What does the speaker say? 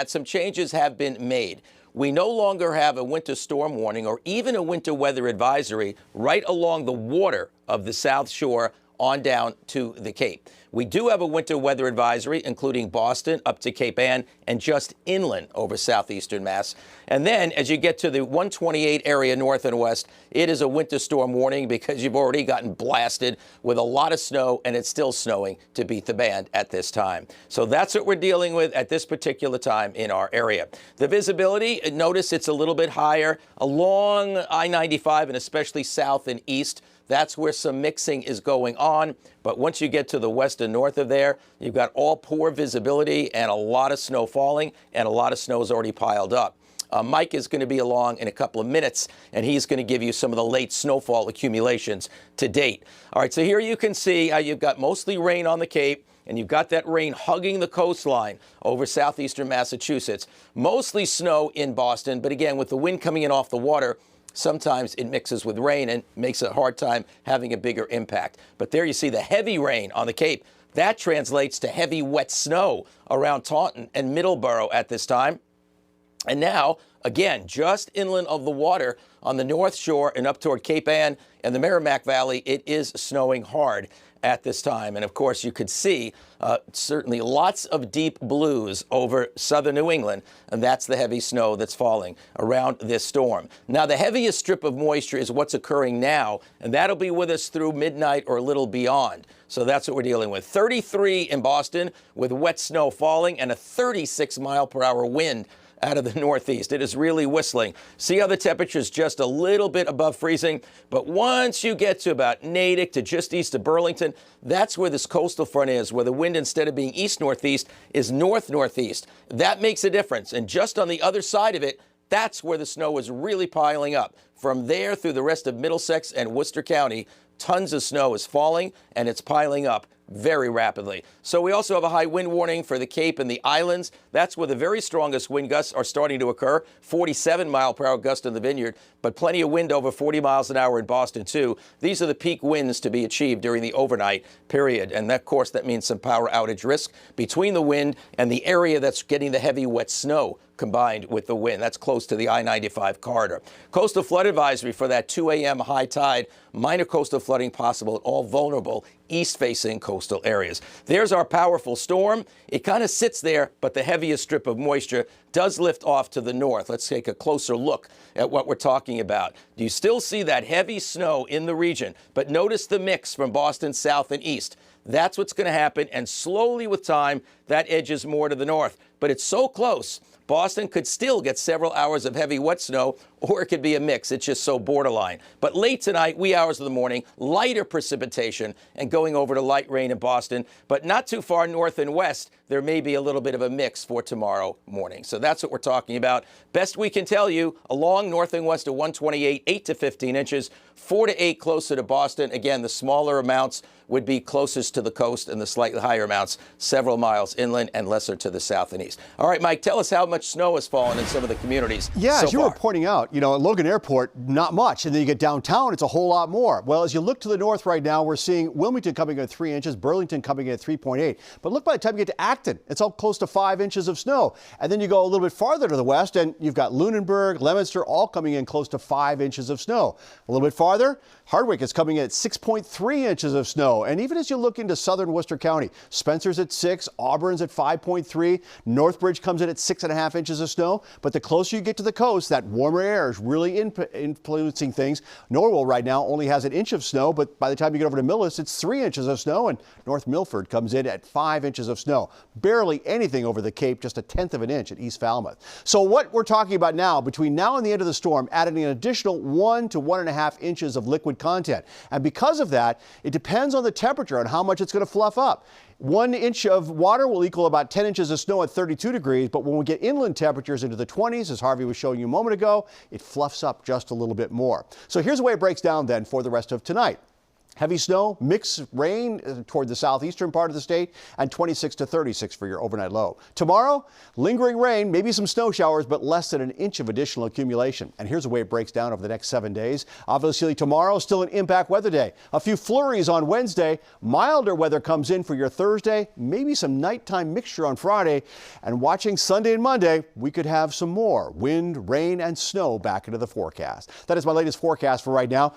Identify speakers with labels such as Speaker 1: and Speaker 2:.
Speaker 1: some changes have been made. We no longer have a winter storm warning or even a winter weather advisory right along the water of the South Shore on down to the Cape. We do have a winter weather advisory, including Boston up to Cape Ann and just inland over southeastern Mass. And then as you get to the 128 area north and west, it is a winter storm warning because you've already gotten blasted with a lot of snow, and it's still snowing to beat the band at this time. So that's what we're dealing with at this particular time in our area. The visibility, notice it's a little bit higher along I-95 and especially south and east. That's where some mixing is going on. But once you get to the west and north of there, you've got all poor visibility and a lot of snow falling, and a lot of snow is already piled up. Mike is going to be along in a couple of minutes, and he's going to give you some of the late snowfall accumulations to date. All right, so here you can see how you've got mostly rain on the Cape, and you've got that rain hugging the coastline over southeastern Massachusetts. Mostly snow in Boston, but again, with the wind coming in off the water, sometimes it mixes with rain and makes it a hard time having a bigger impact. But there you see the heavy rain on the Cape. That translates to heavy wet snow around Taunton and Middleborough at this time. And now, again, just inland of the water on the North Shore and up toward Cape Ann and the Merrimack Valley, it is snowing hard at this time. And of course, you could see certainly lots of deep blues over southern New England, and that's the heavy snow that's falling around this storm. Now, the heaviest strip of moisture is what's occurring now, and that'll be with us through midnight or a little beyond. So that's what we're dealing with. 33 in Boston with wet snow falling and a 36-mile-per-hour wind out of the northeast. It is really whistling. See how the temperature is just a little bit above freezing, but once you get to about Natick to just east of Burlington, that's where this coastal front is, where the wind, instead of being east-northeast, is north-northeast. That makes a difference, and just on the other side of it, that's where the snow is really piling up. From there through the rest of Middlesex and Worcester County, tons of snow is falling, and it's piling up very rapidly. So we also have a high wind warning for the Cape and the islands. That's where the very strongest wind gusts are starting to occur. 47-mile-per-hour gust in the Vineyard, but plenty of wind over 40 miles an hour in Boston, too. These are the peak winds to be achieved during the overnight period. And of course, that means some power outage risk between the wind and the area that's getting the heavy wet snow combined with the wind. That's close to the I-95 corridor. Coastal flood advisory for that 2 a.m. high tide. Minor coastal flooding possible in all vulnerable east-facing coastal areas. There's our powerful storm. It kind of sits there, but the heaviest strip of moisture does lift off to the north. Let's take a closer look at what we're talking about. Do you still see that heavy snow in the region? But notice the mix from Boston south and east. That's what's going to happen, and slowly with time, that edges more to the north. But it's so close, Boston could still get several hours of heavy wet snow, or it could be a mix. It's just so borderline. But late tonight, wee hours of the morning, lighter precipitation and going over to light rain in Boston, but not too far north and west. There may be a little bit of a mix for tomorrow morning. So that's what we're talking about. Best we can tell you, along north and west of 128, 8 to 15 inches, 4 to 8 closer to Boston. Again, the smaller amounts would be closest to the coast, and the slightly higher amounts several miles inland and lesser to the south and east. All right, Mike, tell us how much snow has fallen in some of the communities.
Speaker 2: Yeah,
Speaker 1: so
Speaker 2: as you were pointing out, at Logan Airport, not much. And then you get downtown, it's a whole lot more. Well, as you look to the north right now, we're seeing Wilmington coming in at 3 inches, Burlington coming in at 3.8. But look, by the time you get to Acton, it's all close to 5 inches of snow. And then you go a little bit farther to the west, and you've got Lunenburg, Leominster, all coming in close to 5 inches of snow. A little bit farther, Hardwick is coming in at 6.3 inches of snow. And even as you look into southern Worcester County, Spencer's at 6, Auburn's at 5.3, Northbridge comes in at 6.5 inches of snow. But the closer you get to the coast, that warmer air is really influencing things. Norwell right now only has an inch of snow, but by the time you get over to Millis, it's 3 inches of snow, and North Milford comes in at 5 inches of snow. Barely anything over the Cape, just a tenth of an inch at East Falmouth. So what we're talking about now, between now and the end of the storm, adding an additional 1 to 1.5 inches of liquid content. And because of that, it depends on the temperature and how much it's going to fluff up. 1 inch of water will equal about 10 inches of snow at 32 degrees, but when we get inland temperatures into the 20s, as Harvey was showing you a moment ago, it fluffs up just a little bit more. So here's the way it breaks down then for the rest of tonight. Heavy snow, mixed rain toward the southeastern part of the state, and 26 to 36 for your overnight low. Tomorrow, lingering rain, maybe some snow showers, but less than an inch of additional accumulation. And here's the way it breaks down over the next 7 days. Obviously, tomorrow, still an impact weather day. A few flurries on Wednesday. Milder weather comes in for your Thursday, maybe some nighttime mixture on Friday. And watching Sunday and Monday, we could have some more wind, rain, and snow back into the forecast. That is my latest forecast for right now.